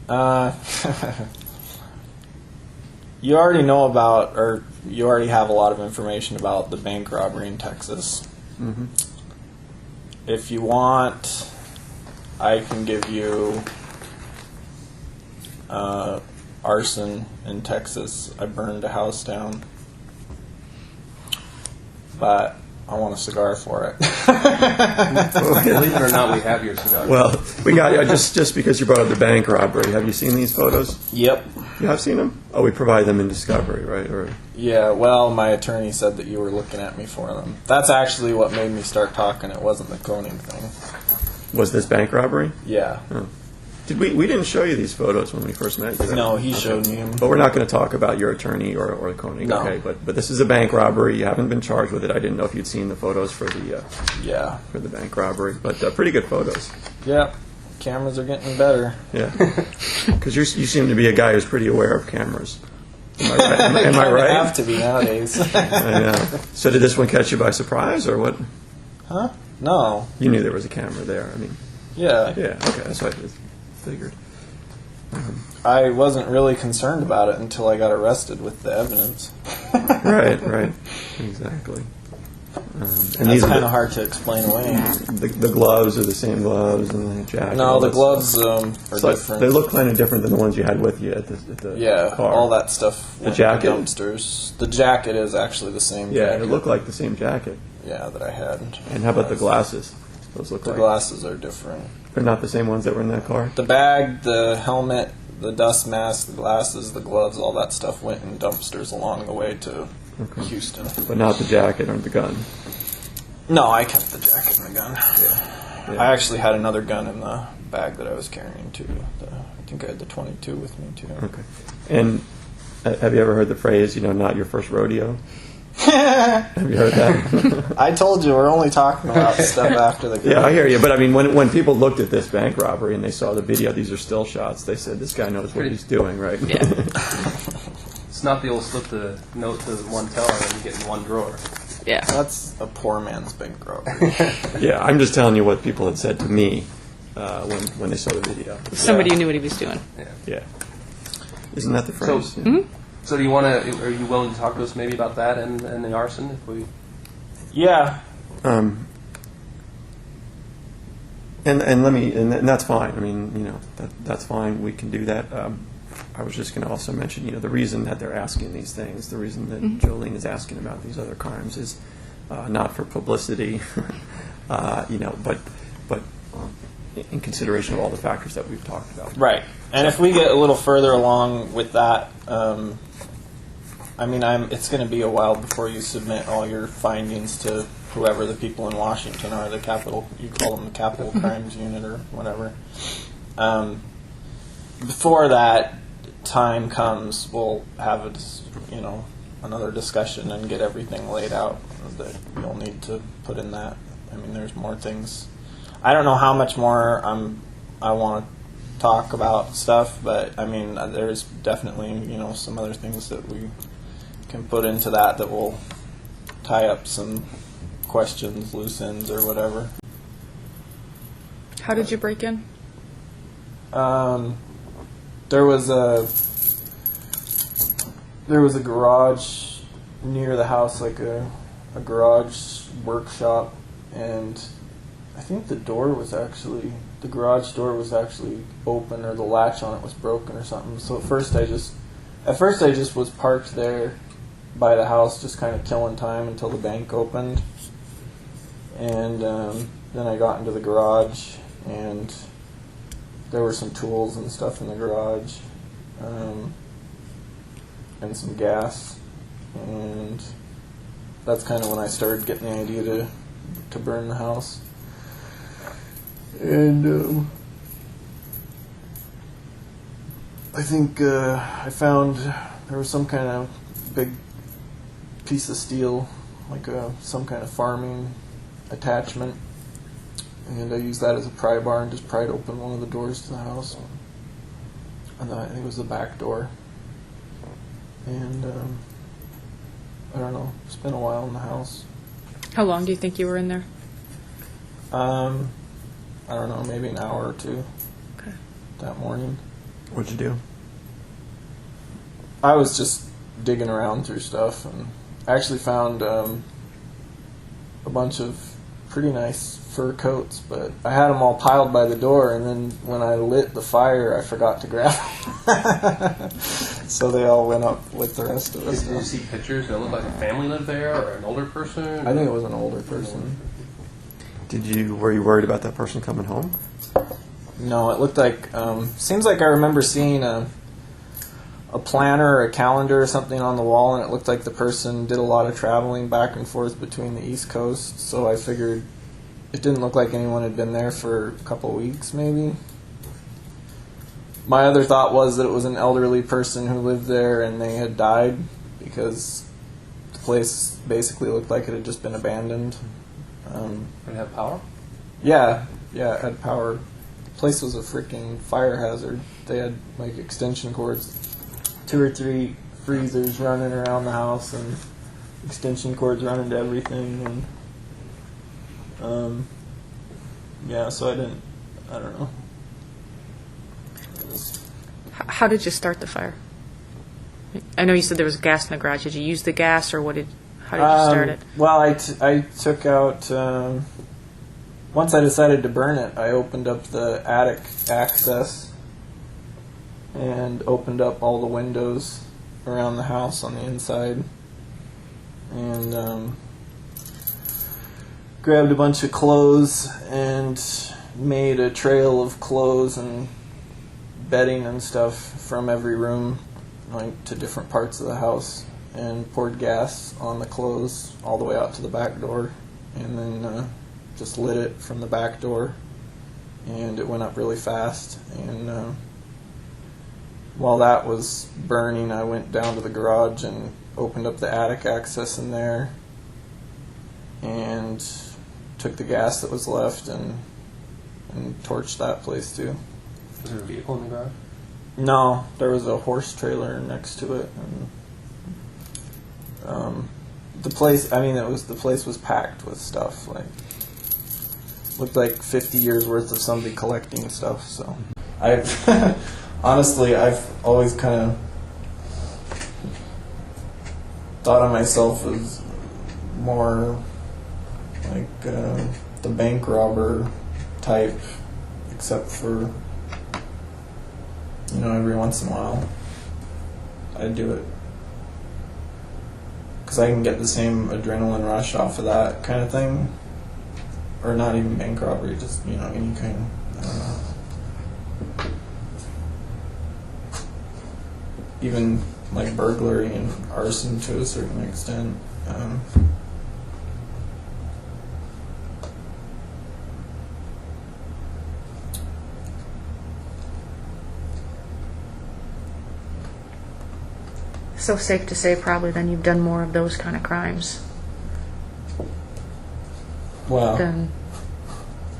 You already know about, or you already have a lot of information about the bank robbery in Texas. Mm-hmm. If you want, I can give you arson in Texas. I burned a house down, but I want a cigar for it. Believe it or not, we have your cigar. Well, we got just because you brought up the bank robbery. Have you seen these photos? Yep. You have seen them? Oh, we provide them in discovery, right? Or Yeah, well, my attorney said that you were looking at me for them. That's actually what made me start talking. It wasn't the cloning thing. was this bank robbery? Yeah. Oh. Did we didn't show you these photos when we first met? Did No, he showed me them. But we're not going to talk about your attorney or Koenig. No. Okay, but this is a bank robbery. You haven't been charged with it. I didn't know if you'd seen the photos for the Yeah. for the bank robbery, but pretty good photos. Yeah. Cameras are getting better. Yeah, because you seem to be a guy who's pretty aware of cameras. Am I right? Am I right? Have to be nowadays. I know. So did this one catch you by surprise, or what? Huh? No. You knew there was a camera there. I mean, Yeah. yeah. Okay, that's what I figured. I wasn't really concerned about it until I got arrested with the evidence. Right. Exactly. And That's kind of hard to explain away. The gloves are the same gloves and the jacket. No, the gloves are like, different. they look kind of different than the ones you had with you at the Yeah, car. all that stuff The went jacket? in the dumpsters. The jacket is actually the same Yeah, jacket. it looked like the same jacket. Yeah, that I had. And how about the glasses? Those look The like glasses are different. they're not the same ones that were in that car. The bag, the helmet, the dust mask, the glasses, the gloves, all that stuff went in dumpsters along the way to Houston. But not the jacket or the gun. No, I kept the jacket and the gun. Yeah. I actually had another gun in the bag that I was carrying too. I think I had the 22 with me too. Okay. And have you ever heard the phrase, not your first rodeo? Have you heard that? I told you we're only talking about stuff after the gun. Yeah, I hear you. But I mean, when people looked at this bank robbery and they saw the video, these are still shots. They said, "This guy knows what he's doing, right?" Yeah. It's not the old slip the note to one teller and get in one drawer. Yeah. That's a poor man's bank robbery. Yeah, I'm just telling you what people had said to me when they saw the video. Somebody who knew what he was doing. Yeah. Isn't that the phrase? So, Yeah. So do you want to? Are you willing to talk to us maybe about that and the arson? If we Yeah. And let me, and that's fine. I mean, that's fine. We can do that. I was just going to also mention, the reason that they're asking these things, the reason that Jolene is asking about these other crimes is not for publicity, but in consideration of all the factors that we've talked about. Right. And if we get a little further along with that, it's going to be a while before you submit all your findings to whoever the people in Washington are, you call them the Capital Crimes Unit or whatever. Before that time comes, we'll have another discussion and get everything laid out that you'll need to put in that. I mean, there's more things. I don't know how much more I want to talk about stuff, but I mean, there's definitely some other things that we can put into that will tie up some questions, loose ends, or whatever. How did you break in? There was a garage near the house, like a garage workshop, and I think the garage door was actually open, or the latch on it was broken or something. So at first I just was parked there by the house, just kind of killing time until the bank opened. And then I got into the garage, and there were some tools and stuff in the garage, and some gas. And that's kind of when I started getting the idea to burn the house. And I think I found there was some kind of big piece of steel, like some kind of farming attachment, and I used that as a pry bar and just pried open one of the doors to the house. And I think it was the back door. And I don't know, it's been a while in the house. How long do you think you were in there? I don't know, maybe an hour or two. Okay. That morning. What'd you do? I was just digging around through stuff, and I actually found a bunch of pretty nice fur coats, but I had them all piled by the door, and then when I lit the fire, I forgot to grab them. So they all went up with the rest of us. Did you see pictures? Did it look like a family lived there or an older person? I think it was an older person. Were you worried about that person coming home? No, it looked like, seems like I remember seeing a planner or a calendar or something on the wall, and it looked like the person did a lot of traveling back and forth between the East Coast, so I figured it didn't look like anyone had been there for a couple of weeks, maybe. My other thought was that it was an elderly person who lived there and they had died, because the place basically looked like it had just been abandoned. Did it have power? Yeah, it had power. The place was a freaking fire hazard. They had like extension cords, 2 or 3 freezers running around the house, and extension cords running to everything. And yeah, so I don't know. How did you start the fire? I know you said there was gas in the garage. Did you use the gas, or how did you start it? Well, I took out, once I decided to burn it, I opened up the attic access and opened up all the windows around the house on the inside, and grabbed a bunch of clothes and made a trail of clothes and bedding and stuff from every room, like to different parts of the house, and poured gas on the clothes all the way out to the back door, and then just lit it from the back door, and it went up really fast. And while that was burning, I went down to the garage and opened up the attic access in there and took the gas that was left and torched that place too. Was there a vehicle in the garage? No, there was a horse trailer next to it, and the place. I mean, the place was packed with stuff. Like, looked like 50 years worth of somebody collecting stuff. So, honestly, I've always kind of thought of myself as more like the bank robber type, except for, every once in a while I'd do it because I can get the same adrenaline rush off of that kind of thing, or not even bank robbery, just any kind. I don't know. Even like burglary and arson to a certain extent. So safe to say probably then you've done more of those kind of crimes Well, than...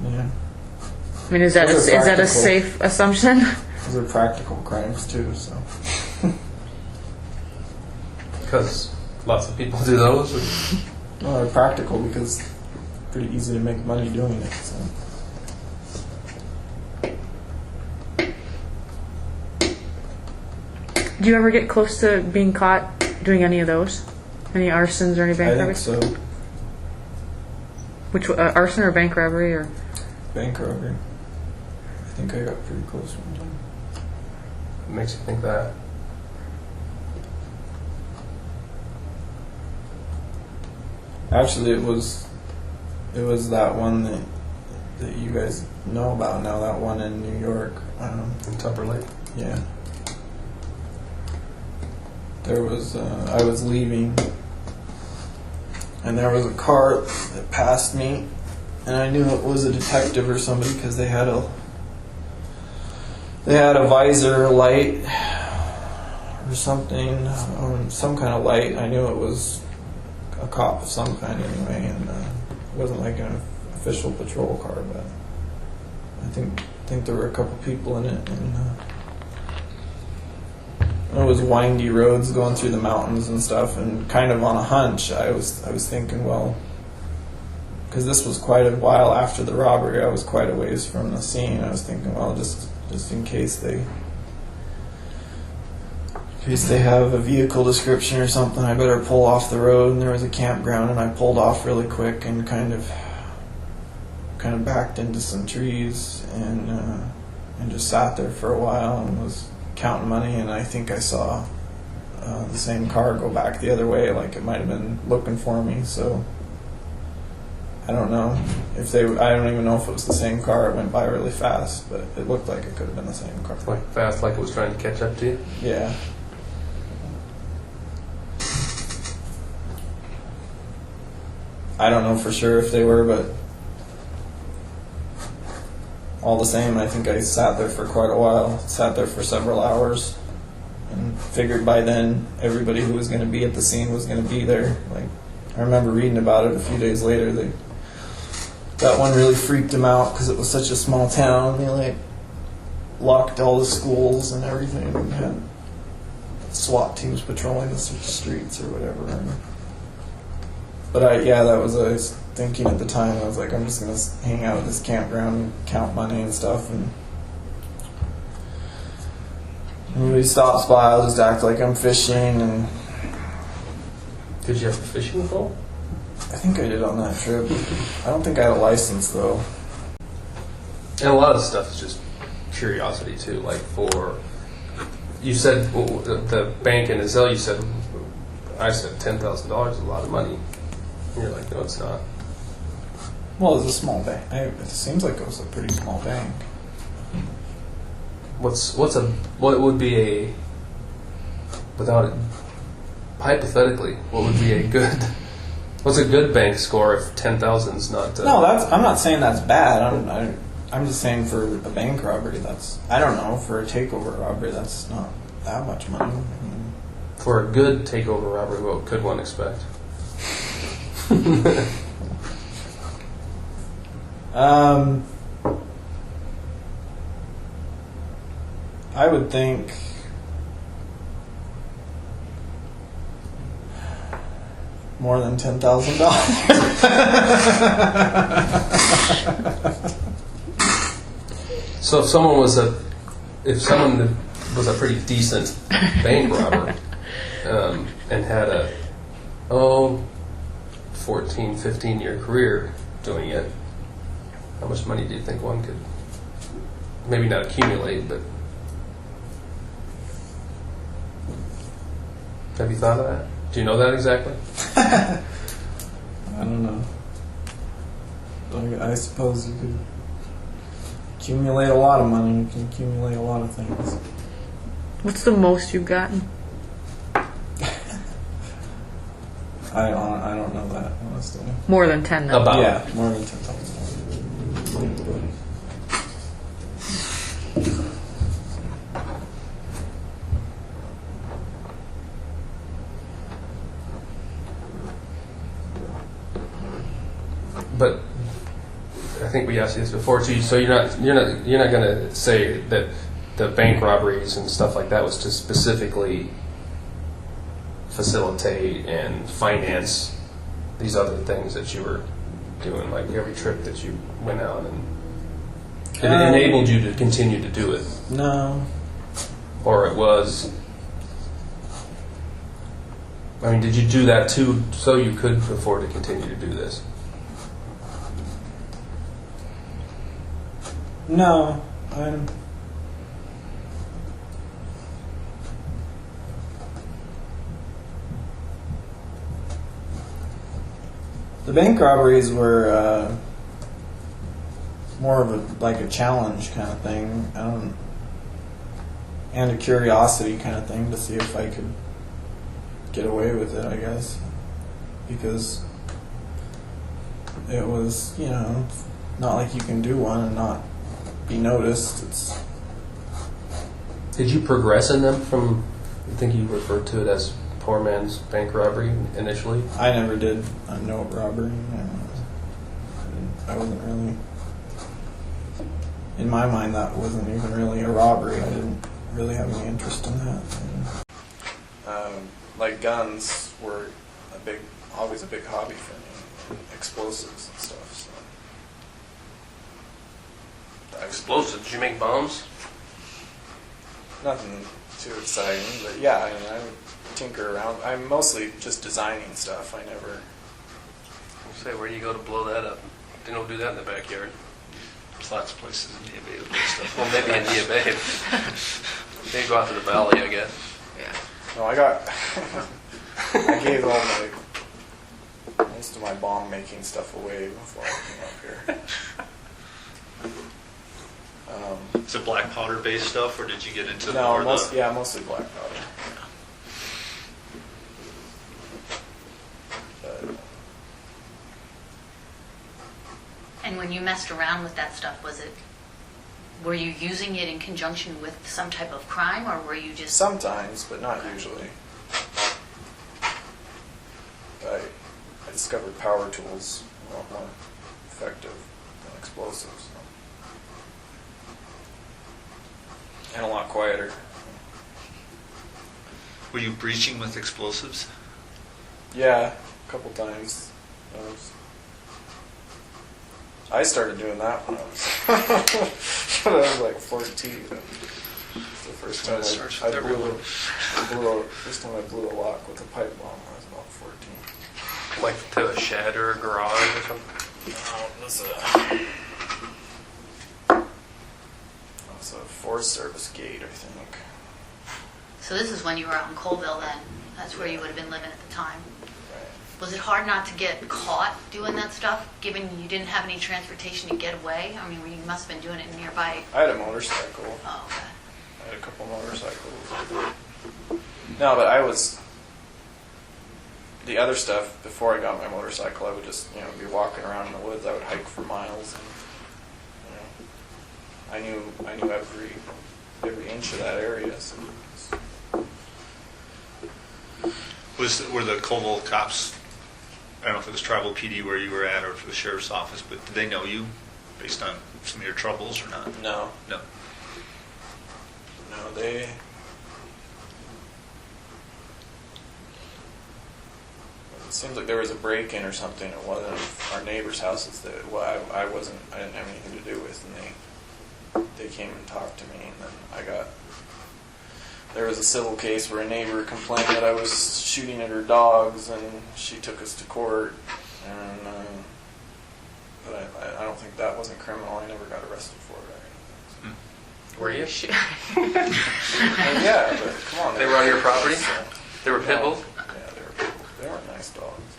yeah. I mean, is that Those are a practical. safe assumption? Those are practical crimes too, so. Because lots of people do those. Well, they're practical because it's pretty easy to make money doing it, so. Do you ever get close to being caught doing any of those? Any arsons or any bank I think robberies? so. Which arson or bank robbery or? Bank robbery. I think I got pretty close one time. It makes you think that. Actually, it was that one that you guys know about now. That one in New York. In Tupper Lake. Yeah. There was I was leaving, and there was a car that passed me, and I knew it was a detective or somebody because they had a visor light or something, some kind of light. I knew it was a cop of some kind anyway, and it wasn't like an official patrol car, but I think there were a couple people in it, and it was windy roads going through the mountains and stuff, and kind of on a hunch, I was thinking, well, because this was quite a while after the robbery, I was quite a ways from the scene. I was thinking, well, just in case they in case they have a vehicle description or something, I better pull off the road. And there was a campground, and I pulled off really quick and kind of backed into some trees and just sat there for a while and was counting money. And I think I saw the same car go back the other way, like it might have been looking for me. So I don't know if they. I don't even know if it was the same car. It went by really fast, but it looked like it could have been the same car. Like fast, like it was trying to catch up to you? Yeah. I don't know for sure if they were, but all the same, I think I sat there for quite a while. Sat there for several hours, and figured by then everybody who was going to be at the scene was going to be there. Like, I remember reading about it a few days later. That one really freaked them out because it was such a small town. They like locked all the schools and everything, and had SWAT teams patrolling the streets or whatever. But I was thinking at the time. I was like, I'm just gonna hang out at this campground and count money and stuff. And when he stops by, I'll just act like I'm fishing. And did you have a fishing pole? I think I did on that trip. I don't think I had a license though. And a lot of stuff is just curiosity too. Like you said the bank in Azelle. I said $10,000 is a lot of money. And you're like, no, it's not. Well, it's a small bank. It seems like it was a pretty small bank. What would be a, without it, hypothetically, what would be a good, what's a good bank score if 10,000 is not? No, I'm not saying that's bad. I'm just saying for a bank robbery, I don't know, for a takeover robbery, that's not that much money. For a good takeover robbery, what could one expect? I would think more than $10,000. So if someone was a pretty decent bank robber and had a 14, 15-year career doing it, how much money do you think one could maybe not accumulate, but have you thought of that? Do you know that exactly? I don't know. I suppose you could accumulate a lot of money. You can accumulate a lot of things. What's the most you've gotten? I don't know that, honestly. More than 10, though. About. Yeah, more than 10,000. But I think we asked you this before too. So you're not going to say that the bank robberies and stuff like that was to specifically facilitate and finance these other things that you were doing, like every trip that you went out, and it enabled you to continue to do it. No. Or it was. I mean, did you do that too so you could afford to continue to do this? No. The bank robberies were more of a challenge kind of thing, and a curiosity kind of thing to see if I could get away with it, I guess, because it was, not like you can do one and not be noticed. Did you progress in them from? I think you referred to it as poor man's bank robbery initially. I never did a note robbery. I wasn't really. In my mind, that wasn't even really a robbery. I didn't really have any interest in that. Like guns were always a big hobby for me, and explosives and stuff. So. Explosives? Did you make bombs? Nothing too exciting. But yeah, I mean, I tinker around. I'm mostly just designing stuff. I never. Say, where do you go to blow that up? They don't do that in the backyard. There's lots of places in the Bay to do stuff. Well, maybe in Dia Babe. They go out to the valley, I guess. Yeah. No, I got. I gave all most of my bomb making stuff away before I came up here. Is it black powder based stuff, or did you get into No, more of the... mostly black powder. But, And when you messed around with that stuff, were you using it in conjunction with some type of crime, or were you just... sometimes, but not usually. I discovered power tools a lot more effective than explosives. And a lot quieter. Were you breaching with explosives? Yeah, a couple times. I started doing that when I was like 14. It's the first time Starts I with everyone. first time I blew a lock with a pipe bomb when I was about 14. Like to a shed or a garage or something? That's a Forest Service gate, I think. So this is when you were out in Colville then? That's where you would have been living at the time? Right. Was it hard not to get caught doing that stuff, given you didn't have any transportation to get away? I mean, you must have been doing it nearby. I had a motorcycle. Oh, okay. I had a couple motorcycles. No, but the other stuff, before I got my motorcycle, I would just, be walking around in the woods. I would hike for miles, and, I knew every inch of that area. So Were the Colville cops, I don't know if it was Tribal PD where you were at or if it was Sheriff's Office, but did they know you based on some of your troubles or not? No, No. they. It seems like there was a break-in or something at one of our neighbors' houses that I didn't have anything to do with, and they came and talked to me, and then there was a civil case where a neighbor complained that I was shooting at her dogs, and she took us to court, and but I don't think that wasn't criminal. I never got arrested for it or anything. Were you? Yeah, but come on. They were on your property? So, They were pit bulls? Yeah, they were pit bulls. They weren't nice dogs.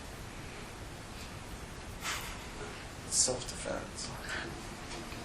It's self-defense.